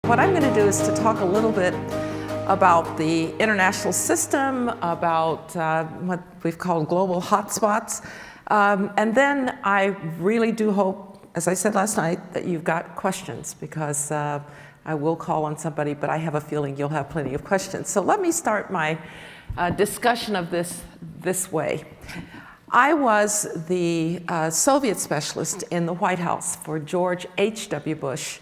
What I'm going to do is to talk a little bit about the international system, about what we've called global hotspots, and then I really do hope, as I said last night, that you've got questions, because I will call on somebody, but I have a feeling you'll have plenty of questions. So let me start my discussion of this way. I was the Soviet specialist in the White House for George H.W. Bush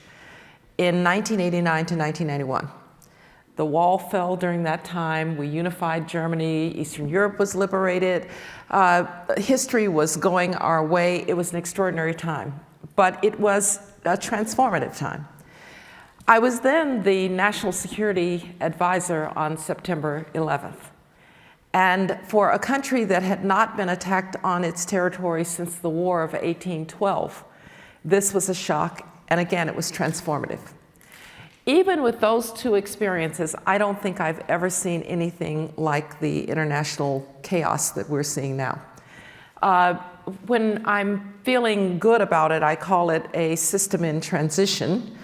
in 1989 to 1991. The wall fell during that time. We unified Germany. Eastern Europe was liberated. History was going our way. It was an extraordinary time, but it was a transformative time. I was then the National Security Advisor on September 11th. And for a country that had not been attacked on its territory since the War of 1812, this was a shock, and again, it was transformative. Even with those two experiences, I don't think I've ever seen anything like the international chaos that we're seeing now. When I'm feeling good about it, I call it a system in transition.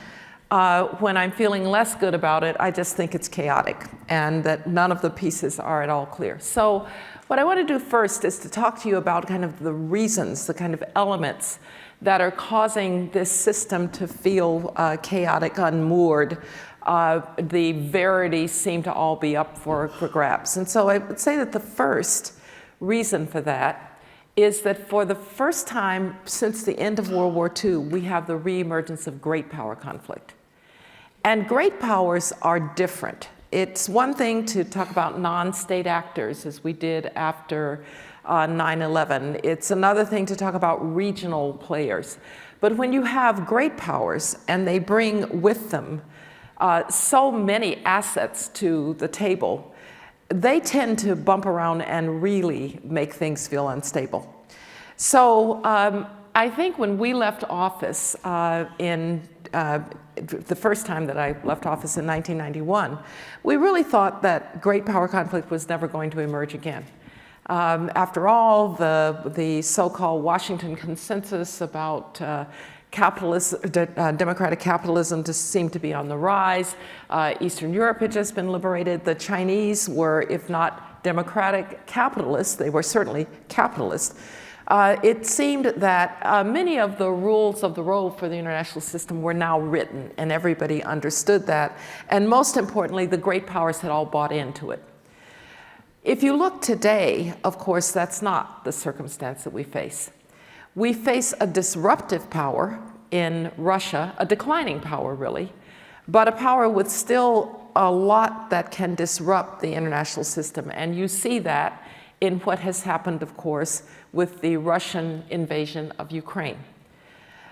When I'm feeling less good about it, I just think it's chaotic and that none of the pieces are at all clear. So what I want to do first is to talk to you about kind of the reasons, the kind of elements that are causing this system to feel chaotic, unmoored. The verities seem to all be up for grabs. And so I would say that the first reason for that is that for the first time since the end of World War II, we have the reemergence of great power conflict. And great powers are different. It's one thing to talk about non-state actors, as we did after 9/11. It's another thing to talk about regional players. But when you have great powers and they bring with them so many assets to the table, they tend to bump around and really make things feel unstable. So I think when we left office the first time that I left office in 1991, we really thought that great power conflict was never going to emerge again. After all, the so-called Washington consensus about democratic capitalism just seemed to be on the rise. Eastern Europe had just been liberated. The Chinese were, if not democratic capitalists, they were certainly capitalists. It seemed that many of the rules of the road for the international system were now written, and everybody understood that. And most importantly, the great powers had all bought into it. If you look today, of course, that's not the circumstance that we face. We face a disruptive power in Russia, a declining power, really, but a power with still a lot that can disrupt the international system. And you see that in what has happened, of course, with the Russian invasion of Ukraine.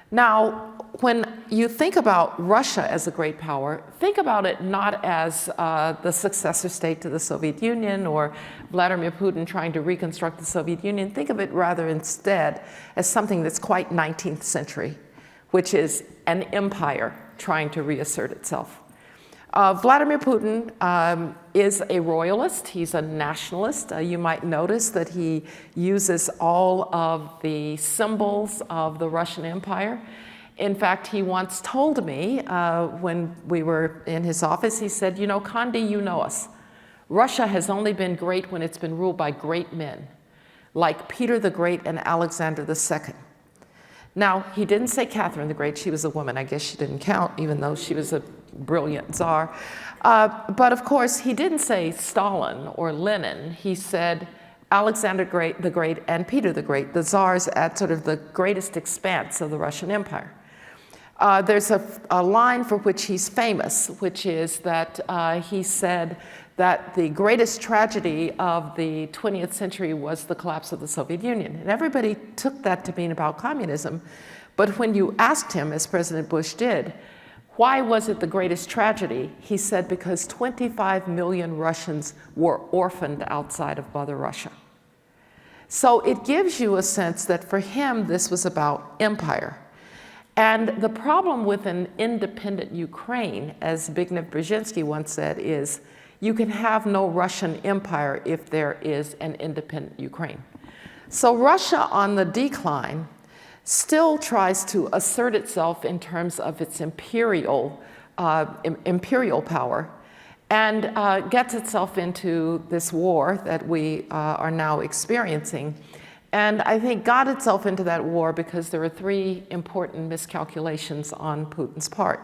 Now, when you think about Russia as a great power, think about it not as the successor state to the Soviet Union or Vladimir Putin trying to reconstruct the Soviet Union. Think of it rather instead as something that's quite 19th century, which is an empire trying to reassert itself. Vladimir Putin is a royalist. He's a nationalist. You might notice that he uses all of the symbols of the Russian Empire. In fact, he once told me when we were in his office, he said, "You know, Condi, you know us. Russia has only been great when it's been ruled by great men, like Peter the Great and Alexander II. Now, he didn't say Catherine the Great. She was a woman. I guess she didn't count, even though she was a brilliant czar. But of course, he didn't say Stalin or Lenin. He said Alexander the Great and Peter the Great, the czars at sort of the greatest expanse of the Russian Empire. There's a line for which he's famous, which is that he said that the greatest tragedy of the 20th century was the collapse of the Soviet Union. And everybody took that to mean about communism. But when you asked him, as President Bush did, why was it the greatest tragedy? He said, because 25 million Russians were orphaned outside of Mother Russia. So it gives you a sense that for him, this was about empire. And the problem with an independent Ukraine, as Zbigniew Brzezinski once said, is you can have no Russian empire if there is an independent Ukraine. So Russia on the decline still tries to assert itself in terms of its imperial imperial power, and gets itself into this war that we are now experiencing. And I think got itself into that war because there are three important miscalculations on Putin's part.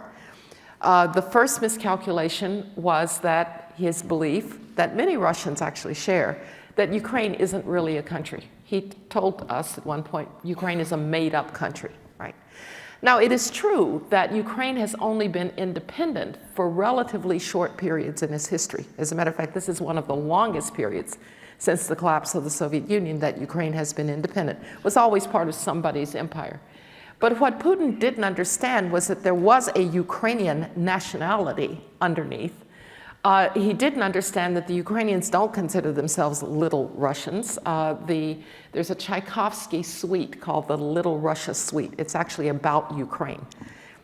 The first miscalculation was that his belief, that many Russians actually share, that Ukraine isn't really a country. He told us at one point, Ukraine is a made-up country, right? Now, it is true that Ukraine has only been independent for relatively short periods in its history. As a matter of fact, this is one of the longest periods since the collapse of the Soviet Union that Ukraine has been independent. It was always part of somebody's empire. But what Putin didn't understand was that there was a Ukrainian nationality underneath. He didn't understand that the Ukrainians don't consider themselves Little Russians. There's a Tchaikovsky suite called the Little Russia Suite. It's actually about Ukraine.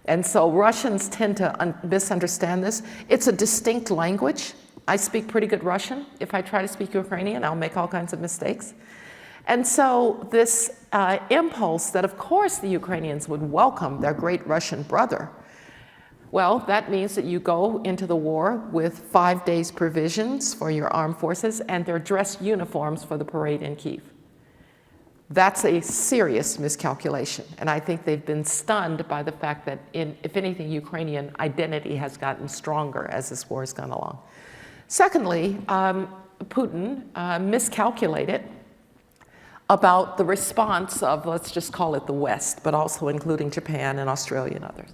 And so Russians tend to misunderstand this. It's a distinct language. I speak pretty good Russian. If I try to speak Ukrainian, I'll make all kinds of mistakes. And so this impulse that, of course, the Ukrainians would welcome their great Russian brother, well, that means that you go into the war with 5 days provisions for your armed forces and their dress uniforms for the parade in Kyiv. That's a serious miscalculation. And I think they've been stunned by the fact that, if anything, Ukrainian identity has gotten stronger as this war has gone along. Secondly, Putin miscalculated about the response of, let's just call it the West, but also including Japan and Australia and others.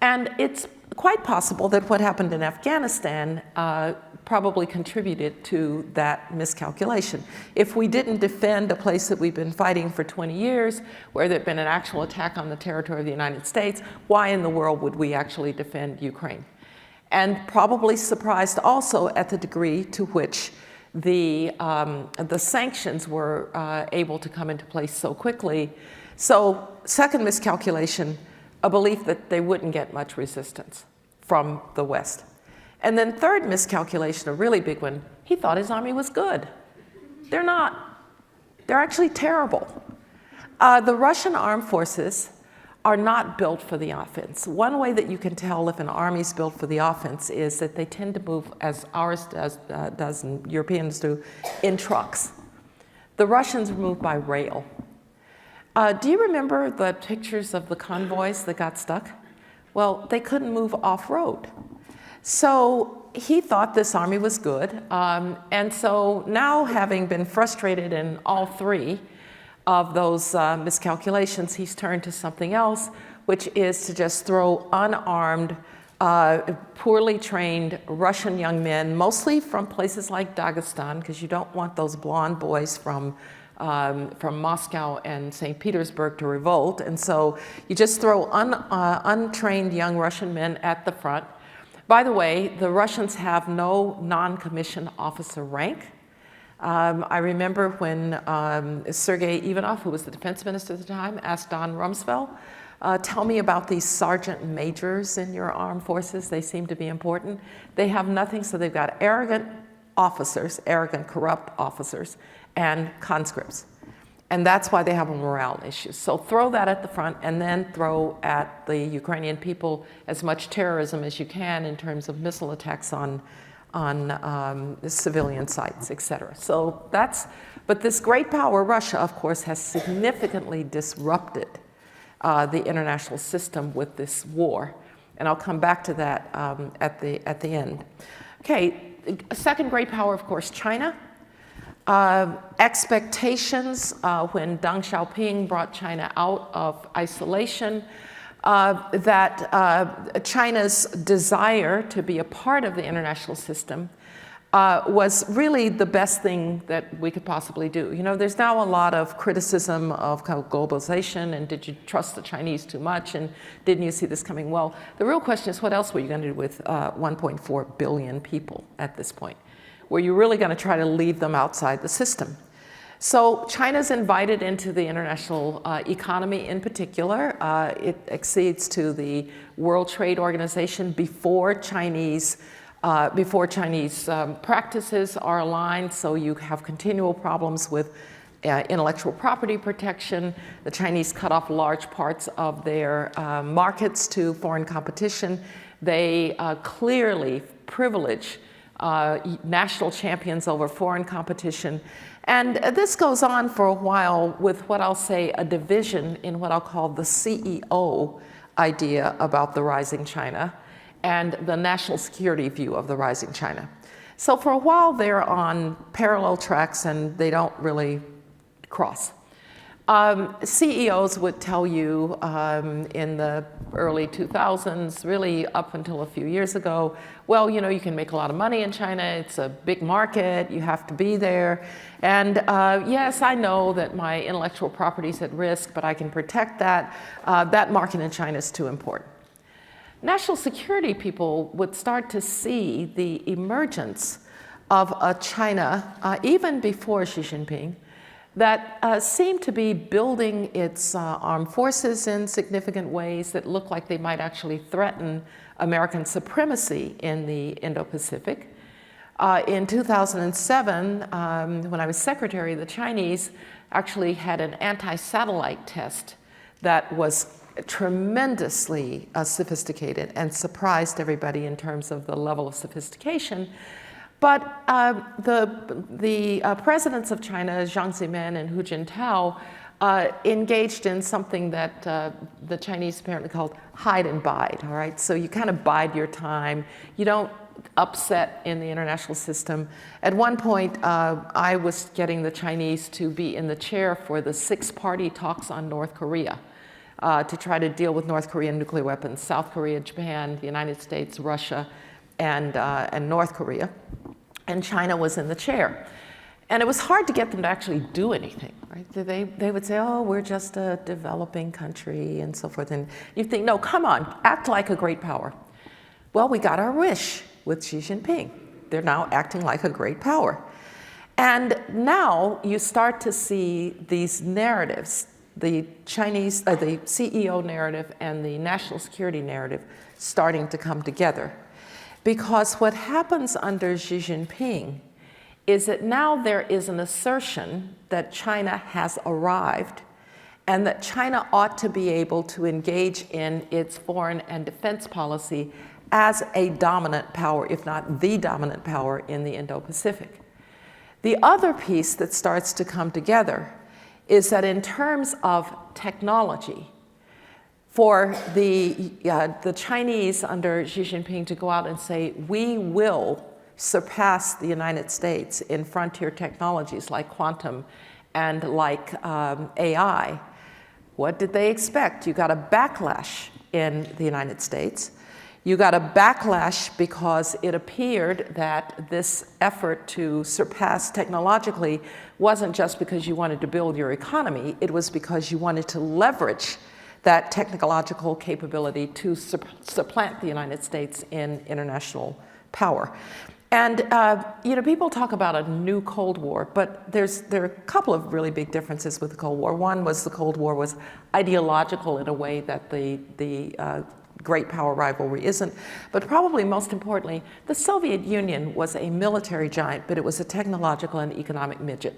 And it's quite possible that what happened in Afghanistan probably contributed to that miscalculation. If we didn't defend a place that we've been fighting for 20 years, where there'd been an actual attack on the territory of the United States, why in the world would we actually defend Ukraine? And probably surprised also at the degree to which the sanctions were able to come into place so quickly. So, second miscalculation, a belief that they wouldn't get much resistance from the West. And then third miscalculation, a really big one, he thought his army was good. They're not. They're actually terrible. The Russian armed forces are not built for the offense. One way that you can tell if an army's built for the offense is that they tend to move, as ours does and Europeans do, in trucks. The Russians move by rail. Do you remember the pictures of the convoys that got stuck? Well, they couldn't move off-road. So he thought this army was good. And so now, having been frustrated in all three of those miscalculations, he's turned to something else, which is to just throw unarmed, poorly trained Russian young men, mostly from places like Dagestan, because you don't want those blonde boys from Moscow and St. Petersburg to revolt. And so you just throw untrained young Russian men at the front. By the way, the Russians have no non-commissioned officer rank. I remember when Sergei Ivanov, who was the defense minister at the time, asked Don Rumsfeld, tell me about these sergeant majors in your armed forces. They seem to be important. They have nothing, so they've got arrogant officers, arrogant, corrupt officers, and conscripts. And that's why they have a morale issue. So throw that at the front, and then throw at the Ukrainian people as much terrorism as you can in terms of missile attacks on civilian sites, et cetera. So that's, but this great power, Russia, of course, has significantly disrupted the international system with this war. And I'll come back to that at the end. Okay, a second great power, of course, China. Expectations when Deng Xiaoping brought China out of isolation, that China's desire to be a part of the international system was really the best thing that we could possibly do. You know, there's now a lot of criticism of kind of globalization, and did you trust the Chinese too much, and didn't you see this coming? Well, the real question is, what else were you going to do with 1.4 billion people at this point? Were you really going to try to leave them outside the system? So China's invited into the international economy in particular. It accedes to the World Trade Organization before Chinese practices are aligned, so you have continual problems with intellectual property protection. The Chinese cut off large parts of their markets to foreign competition. They clearly privilege national champions over foreign competition. And this goes on for a while with what I'll say a division in what I'll call the CEO idea about the rising China and the national security view of the rising China. So for a while they're on parallel tracks and they don't really cross. CEOs would tell you in the early 2000s, really up until a few years ago, well, you know, you can make a lot of money in China, it's a big market, you have to be there. And yes, I know that my intellectual property is at risk, but I can protect that. That market in China is too important. National security people would start to see the emergence of a China, even before Xi Jinping, that seemed to be building its armed forces in significant ways that looked like they might actually threaten American supremacy in the Indo-Pacific. In 2007, when I was secretary, the Chinese actually had an anti-satellite test that was tremendously sophisticated and surprised everybody in terms of the level of sophistication. But the presidents of China, Jiang Zemin and Hu Jintao, engaged in something that the Chinese apparently called hide and bide, all right? So you kind of bide your time. You don't upset in the international system. At one point, I was getting the Chinese to be in the chair for the 6-party talks on North Korea to try to deal with North Korean nuclear weapons, South Korea, Japan, the United States, Russia, and North Korea. And China was in the chair. And it was hard to get them to actually do anything, right? They would say, oh, we're just a developing country and so forth. And you think, no, come on, act like a great power. Well, we got our wish with Xi Jinping. They're now acting like a great power. And now you start to see these narratives, the Chinese, the CEO narrative and the national security narrative starting to come together. Because what happens under Xi Jinping is that now there is an assertion that China has arrived and that China ought to be able to engage in its foreign and defense policy as a dominant power, if not the dominant power in the Indo-Pacific. The other piece that starts to come together is that in terms of technology, for the Chinese under Xi Jinping to go out and say, we will surpass the United States in frontier technologies like quantum and like AI, what did they expect? You got a backlash in the United States. You got a backlash because it appeared that this effort to surpass technologically wasn't just because you wanted to build your economy, it was because you wanted to leverage that technological capability to supplant the United States in international power. And you know, people talk about a new Cold War, but there are a couple of really big differences with the Cold War. One was the Cold War was ideological in a way that the great power rivalry isn't. But probably most importantly, the Soviet Union was a military giant, but it was a technological and economic midget.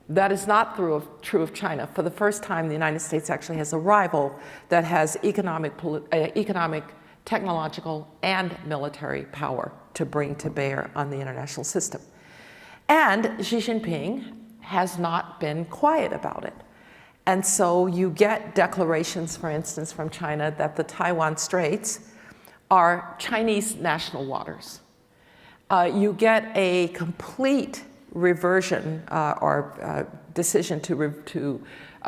That is not true of China. For the first time, the United States actually has a rival that has economic, technological, and military power to bring to bear on the international system. And Xi Jinping has not been quiet about it. And so you get declarations, for instance, from China that the Taiwan Straits are Chinese national waters. You get a complete reversion or decision to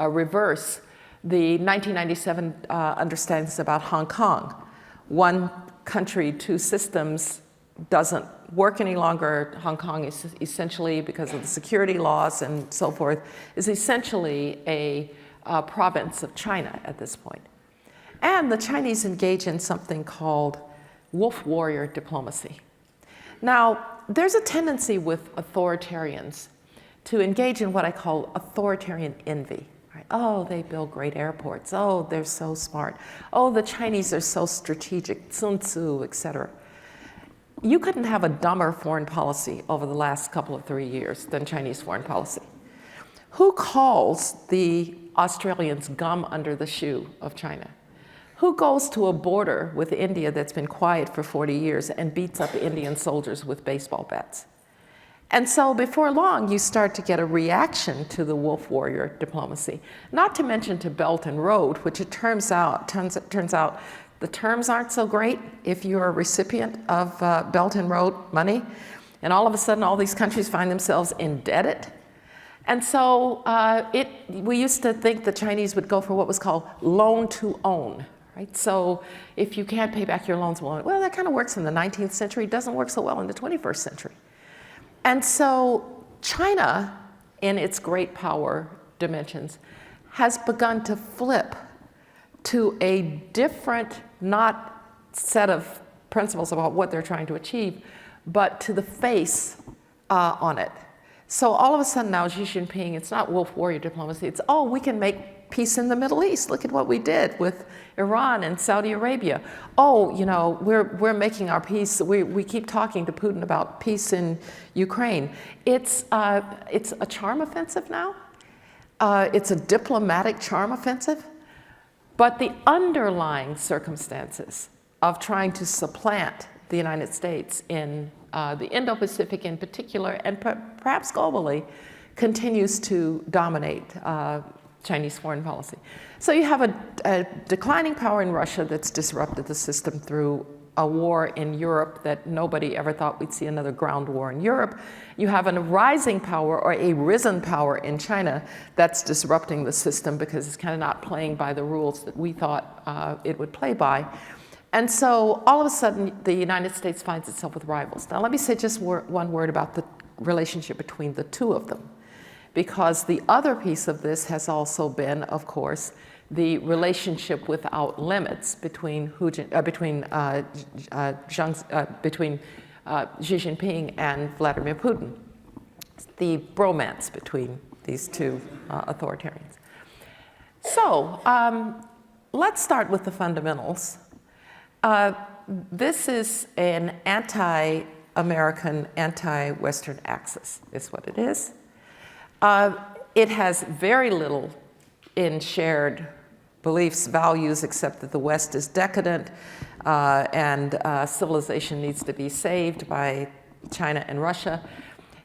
reverse the 1997 understandings about Hong Kong. One country, two systems doesn't work any longer. Hong Kong is essentially, because of the security laws and so forth, is essentially a province of China at this point. And the Chinese engage in something called wolf warrior diplomacy. Now, there's a tendency with authoritarians to engage in what I call authoritarian envy. Right? Oh, they build great airports. Oh, they're so smart. Oh, the Chinese are so strategic, Sun Tzu, etc. You couldn't have a dumber foreign policy over the last couple of 3 years than Chinese foreign policy. Who calls the Australians gum under the shoe of China? Who goes to a border with India that's been quiet for 40 years and beats up Indian soldiers with baseball bats? And so before long, you start to get a reaction to the wolf warrior diplomacy, not to mention to Belt and Road, which it turns out the terms aren't so great if you're a recipient of Belt and Road money. And all of a sudden, all these countries find themselves indebted. And so we used to think the Chinese would go for what was called loan to own. Right? So if you can't pay back your loans, well, that kind of works in the 19th century. It doesn't work so well in the 21st century. And so China, in its great power dimensions, has begun to flip to a different, not set of principles about what they're trying to achieve, but to the face on it. So all of a sudden now Xi Jinping, it's not wolf warrior diplomacy, it's, oh, we can make peace in the Middle East. Look at what we did with Iran and Saudi Arabia. Oh, you know, we're making our peace. We keep talking to Putin about peace in Ukraine. It's a charm offensive now. It's a diplomatic charm offensive. But the underlying circumstances of trying to supplant the United States in the Indo-Pacific in particular, and perhaps globally, continues to dominate Chinese foreign policy. So you have a declining power in Russia that's disrupted the system through a war in Europe that nobody ever thought we'd see another ground war in Europe. You have a rising power or a risen power in China that's disrupting the system because it's kind of not playing by the rules that we thought it would play by. And so all of a sudden, the United States finds itself with rivals. Now, let me say just one word about the relationship between the two of them, because the other piece of this has also been, of course, the relationship without limits between Xi Jinping and Vladimir Putin, the bromance between these two authoritarians. So let's start with the fundamentals. This is an anti-American, anti-Western axis, is what it is. It has very little in shared beliefs, values, except that the West is decadent and civilization needs to be saved by China and Russia.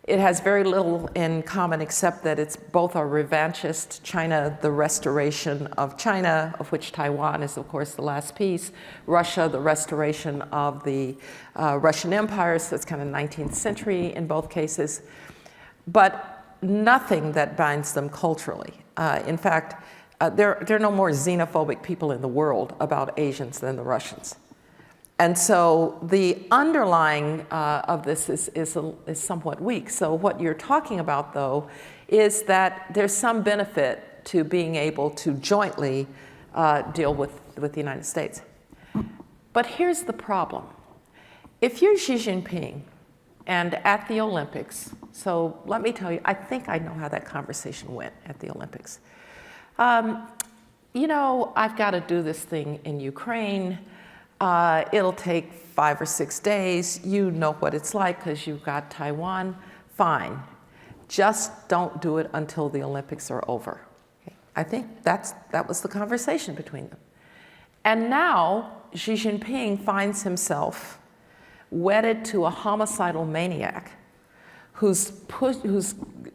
It has very little in common except that it's both a revanchist, China, the restoration of China, of which Taiwan is, of course, the last piece. Russia, the restoration of the Russian Empire, so it's kind of 19th century in both cases. But nothing that binds them culturally. In fact, there are no more xenophobic people in the world about Asians than the Russians. And so the underlying of this is somewhat weak. So what you're talking about, though, is that there's some benefit to being able to jointly deal with the United States. But here's the problem. If you're Xi Jinping and at the Olympics, so let me tell you, I think I know how that conversation went at the Olympics. You know, I've got to do this thing in Ukraine. It'll take 5 or 6 days. You know what it's like because you've got Taiwan. Fine. Just don't do it until the Olympics are over. Okay. I think that was the conversation between them. And now Xi Jinping finds himself wedded to a homicidal maniac who's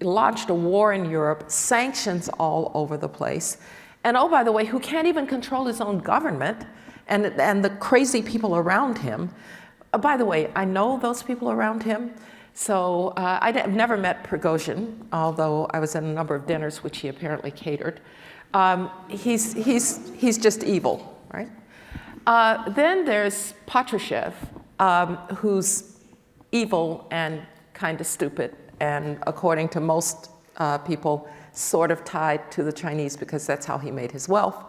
launched a war in Europe, sanctions all over the place, and oh, by the way, who can't even control his own government and the crazy people around him. By the way, I know those people around him. So I've never met Prigozhin, although I was at a number of dinners which he apparently catered. He's just evil, right? Then there's Patrushev, who's evil and kind of stupid, and according to most people, sort of tied to the Chinese because that's how he made his wealth.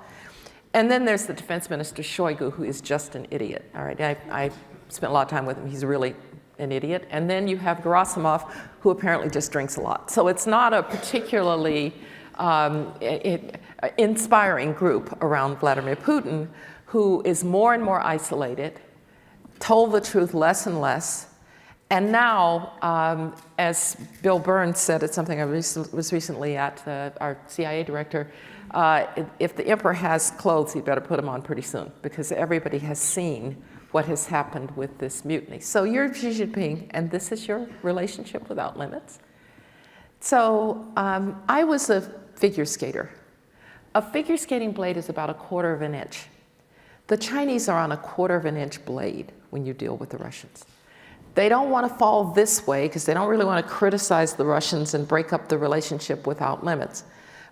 And then there's the defense minister, Shoigu, who is just an idiot. All right, I spent a lot of time with him. He's really an idiot. And then you have Gerasimov, who apparently just drinks a lot. So it's not a particularly inspiring group around Vladimir Putin, who is more and more isolated, told the truth less and less, And now, as Bill Burns said at something I was recently at, our CIA director, if the emperor has clothes, he better put them on pretty soon, because everybody has seen what has happened with this mutiny. So you're Xi Jinping, and this is your relationship without limits. So I was a figure skater. A figure skating blade is about 1/4 of an inch. The Chinese are on 1/4 of an inch blade when you deal with the Russians. They don't want to fall this way because they don't really want to criticize the Russians and break up the relationship without limits.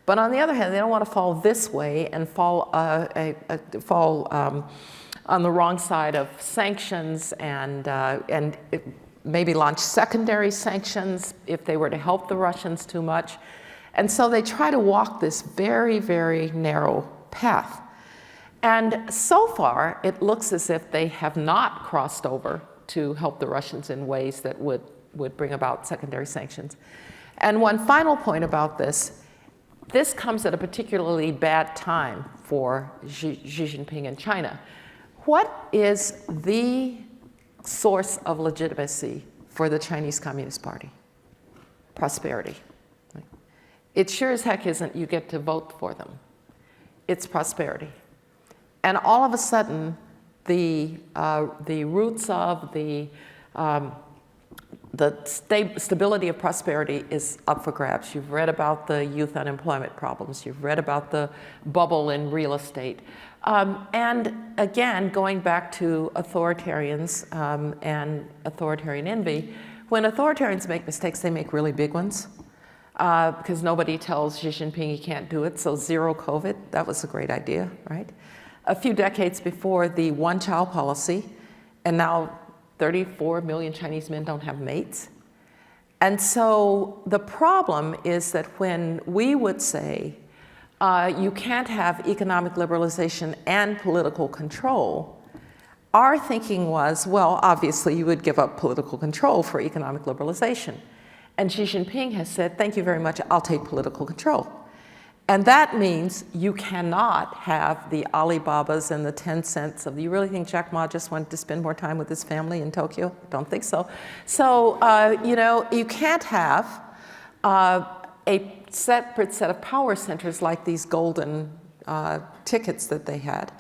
But on the other hand, they don't want to fall this way and fall on the wrong side of sanctions and maybe launch secondary sanctions if they were to help the Russians too much. And so they try to walk this very, very narrow path. And so far, it looks as if they have not crossed over to help the Russians in ways that would bring about secondary sanctions. And one final point about this comes at a particularly bad time for Xi Jinping and China. What is the source of legitimacy for the Chinese Communist Party? Prosperity. It sure as heck isn't you get to vote for them. It's prosperity. And all of a sudden, the roots of the stability of prosperity is up for grabs. You've read about the youth unemployment problems. You've read about the bubble in real estate. And again, going back to authoritarians and authoritarian envy, when authoritarians make mistakes, they make really big ones. Because nobody tells Xi Jinping he can't do it, so zero COVID, that was a great idea, right? A few decades before, the one-child policy, and now 34 million Chinese men don't have mates. And so the problem is that when we would say, you can't have economic liberalization and political control, our thinking was, well, obviously you would give up political control for economic liberalization. And Xi Jinping has said, thank you very much, I'll take political control. And that means you cannot have the Alibabas and the Tencents of, you really think Jack Ma just wanted to spend more time with his family in Tokyo? Don't think so. So, you know, you can't have a separate set of power centers like these golden tickets that they had.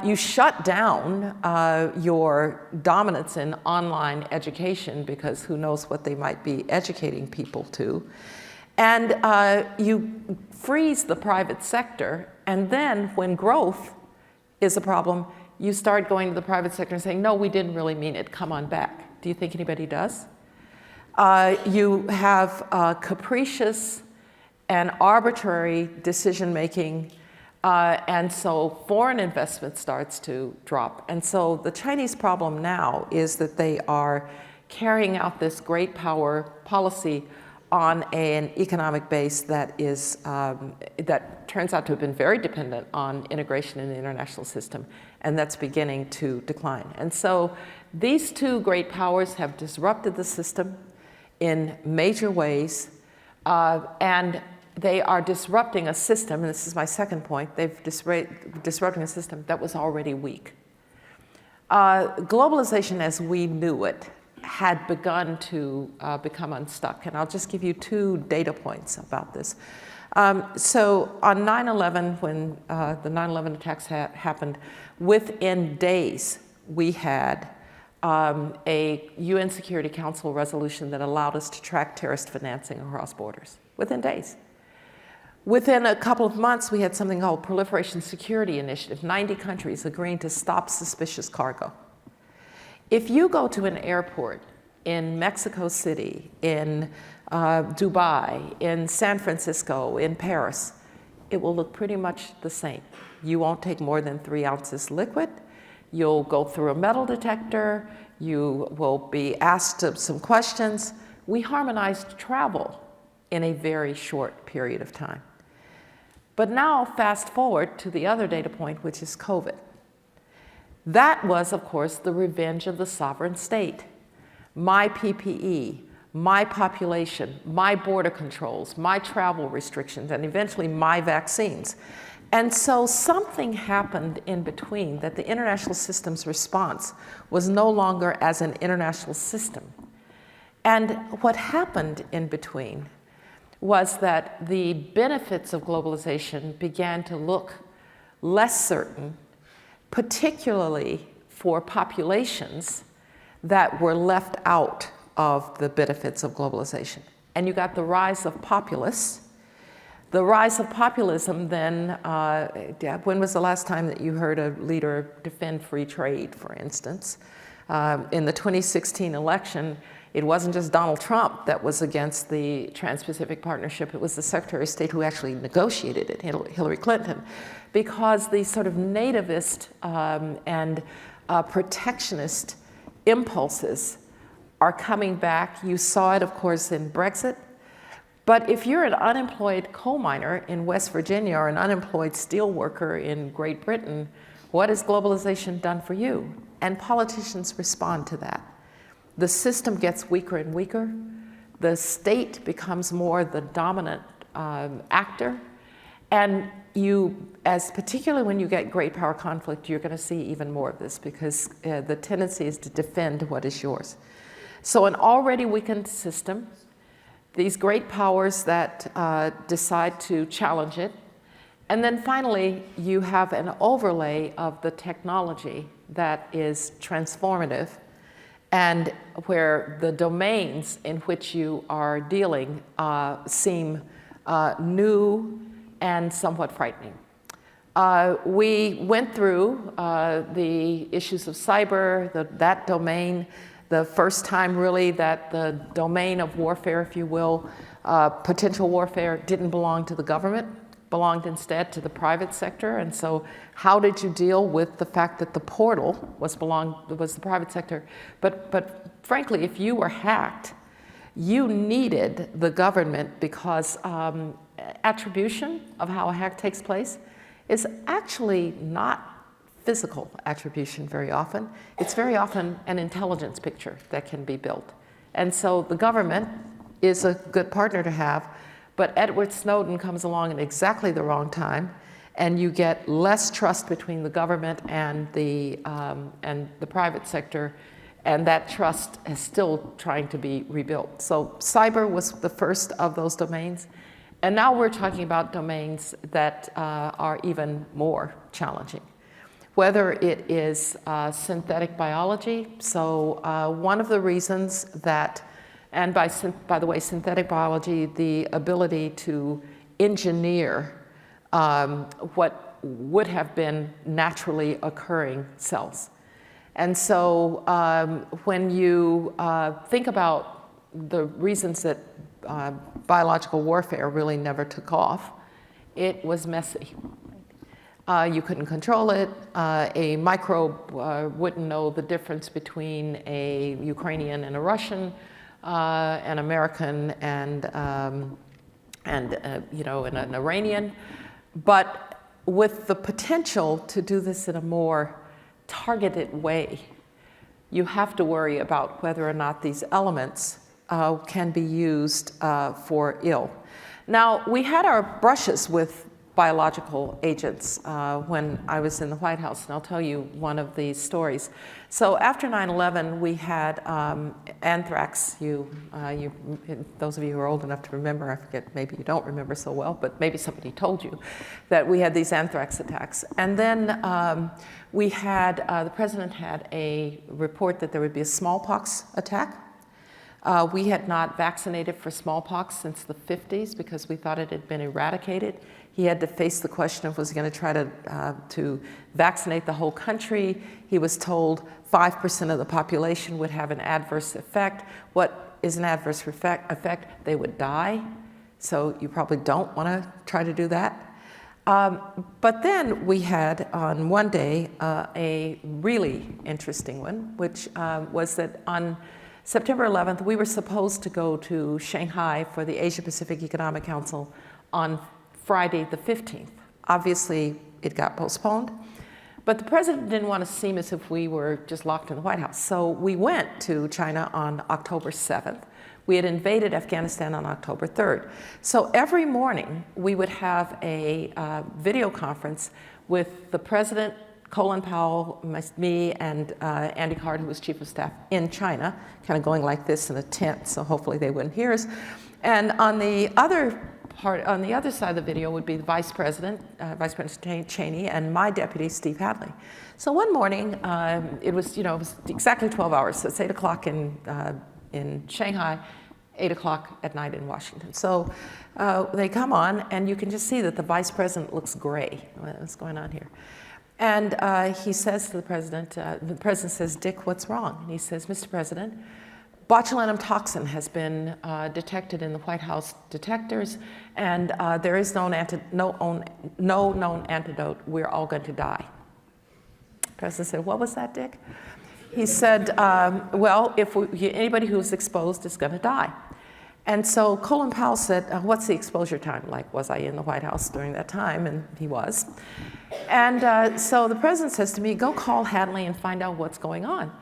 You shut down your dominance in online education, because who knows what they might be educating people to. And you freeze the private sector, and then when growth is a problem, you start going to the private sector and saying, no, we didn't really mean it, come on back. Do you think anybody does? You have capricious and arbitrary decision-making, and so foreign investment starts to drop. And so the Chinese problem now is that they are carrying out this great power policy on an economic base that is that turns out to have been very dependent on integration in the international system, and that's beginning to decline. And so these two great powers have disrupted the system in major ways, and they are disrupting a system, and this is my second point, they've disrupting a system that was already weak. Globalization as we knew it had begun to become unstuck. And I'll just give you 2 data points about this. So on 9/11, when the 9/11 attacks happened, within days, we had a UN Security Council resolution that allowed us to track terrorist financing across borders, within days. Within a couple of months, we had something called Proliferation Security Initiative, 90 countries agreeing to stop suspicious cargo. If you go to an airport in Mexico City, in Dubai, in San Francisco, in Paris, it will look pretty much the same. You won't take more than 3 ounces liquid. You'll go through a metal detector. You will be asked some questions. We harmonized travel in a very short period of time. But now, fast forward to the other data point, which is COVID. That was, of course, the revenge of the sovereign state. My PPE, my population, my border controls, my travel restrictions, and eventually my vaccines. And so something happened in between, that the international system's response was no longer as an international system. And what happened in between was that the benefits of globalization began to look less certain, particularly for populations that were left out of the benefits of globalization. And you got the rise of populists. The rise of populism then, when was the last time that you heard a leader defend free trade, for instance? In the 2016 election, it wasn't just Donald Trump that was against the Trans-Pacific Partnership, it was the Secretary of State who actually negotiated it, Hillary Clinton, because the sort of nativist and protectionist impulses are coming back. You saw it, of course, in Brexit. But if you're an unemployed coal miner in West Virginia or an unemployed steel worker in Great Britain, what has globalization done for you? And politicians respond to that. The system gets weaker and weaker. The state becomes more the dominant actor. And particularly when you get great power conflict, you're going to see even more of this, because the tendency is to defend what is yours. So an already weakened system, these great powers that decide to challenge it, and then finally you have an overlay of the technology that is transformative, and where the domains in which you are dealing seem new and somewhat frightening. We went through the issues of cyber, that domain, the first time really that the domain of warfare, if you will, potential warfare, didn't belong to the government, belonged instead to the private sector. And so how did you deal with the fact that the portal was the private sector? But frankly, if you were hacked, you needed the government, because attribution of how a hack takes place is actually not physical attribution very often. It's very often an intelligence picture that can be built. And so the government is a good partner to have, but Edward Snowden comes along at exactly the wrong time, and you get less trust between the government and the private sector, and that trust is still trying to be rebuilt. So cyber was the first of those domains, and now we're talking about domains that are even more challenging. Whether it is synthetic biology, so one of the reasons that, and by the way, synthetic biology, the ability to engineer what would have been naturally occurring cells. And so when you think about the reasons that biological warfare really never took off, it was messy. You couldn't control it. A microbe wouldn't know the difference between a Ukrainian and a Russian, an American and an Iranian. But with the potential to do this in a more targeted way, you have to worry about whether or not these elements can be used for ill. Now, we had our brushes with biological agents when I was in the White House, and I'll tell you one of these stories. So after 9/11, we had anthrax. Those of you who are old enough to remember, I forget, maybe you don't remember so well, but maybe somebody told you that we had these anthrax attacks. And then the president had a report that there would be a smallpox attack. We had not vaccinated for smallpox since the 50s because we thought it had been eradicated. He had to face the question of, was he going to try to vaccinate the whole country? He was told 5% of the population would have an adverse effect. What is an adverse effect? They would die. So you probably don't want to try to do that. But then we had on one day a really interesting one, which was that on September 11th, we were supposed to go to Shanghai for the Asia-Pacific Economic Council on Friday the 15th. Obviously, it got postponed. But the president didn't want to seem as if we were just locked in the White House. So we went to China on October 7th. We had invaded Afghanistan on October 3rd. So every morning, we would have a video conference with the president, Colin Powell, me, and Andy Card, who was chief of staff in China, kind of going like this in a tent, so hopefully they wouldn't hear us. And on the other side of the video would be the Vice President Cheney, and my deputy, Steve Hadley. So one morning, it was exactly 12 hours, so it's 8 o'clock in Shanghai, 8 o'clock at night in Washington. So they come on, and you can just see that the Vice President looks gray. What's going on here? And he says to the President says, "Dick, what's wrong?" And he says, "Mr. President, botulinum toxin has been detected in the White House detectors, and there is no known antidote. We're all going to die." The President said, "What was that, Dick?" He said, "Well, anybody who's exposed is going to die." And so Colin Powell said, "What's the exposure time like? Was I in the White House during that time?" And he was. And so the President says to me, "Go call Hadley and find out what's going on."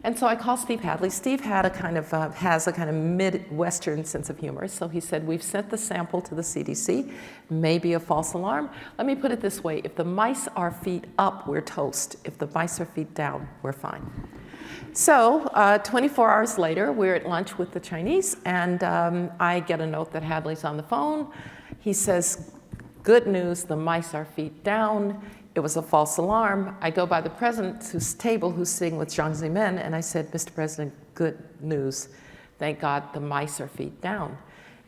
And so I call Steve Hadley. Steve had has a kind of Midwestern sense of humor. So he said, "We've sent the sample to the CDC, maybe a false alarm. Let me put it this way, if the mice are feet up, we're toast. If the mice are feet down, we're fine." So 24 hours later, we're at lunch with the Chinese, and I get a note that Hadley's on the phone. He says, "Good news, the mice are feet down. It was a false alarm." I go by the president's table, who's sitting with Jiang Zemin, and I said, "Mr. President, good news. Thank God the mice are feet down."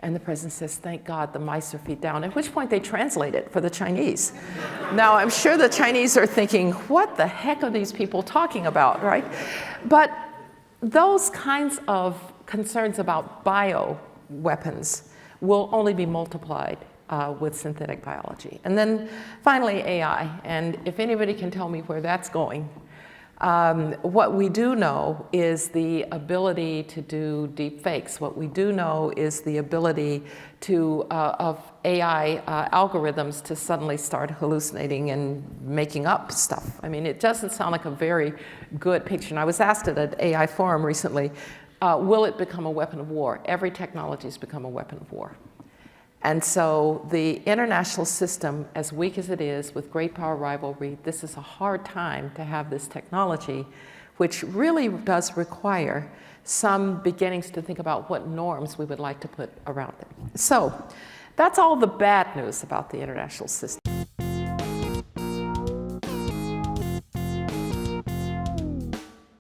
And the president says, "Thank God the mice are feet down," at which point they translate it for the Chinese. Now, I'm sure the Chinese are thinking, what the heck are these people talking about, right? But those kinds of concerns about bioweapons will only be multiplied with synthetic biology. And then finally, AI. And if anybody can tell me where that's going, what we do know is the ability to do deep fakes. What we do know is the ability of AI algorithms to suddenly start hallucinating and making up stuff. I mean, it doesn't sound like a very good picture. And I was asked at an AI forum recently, will it become a weapon of war? Every technology has become a weapon of war. And so the international system, as weak as it is, with great power rivalry, this is a hard time to have this technology, which really does require some beginnings to think about what norms we would like to put around it. So that's all the bad news about the international system.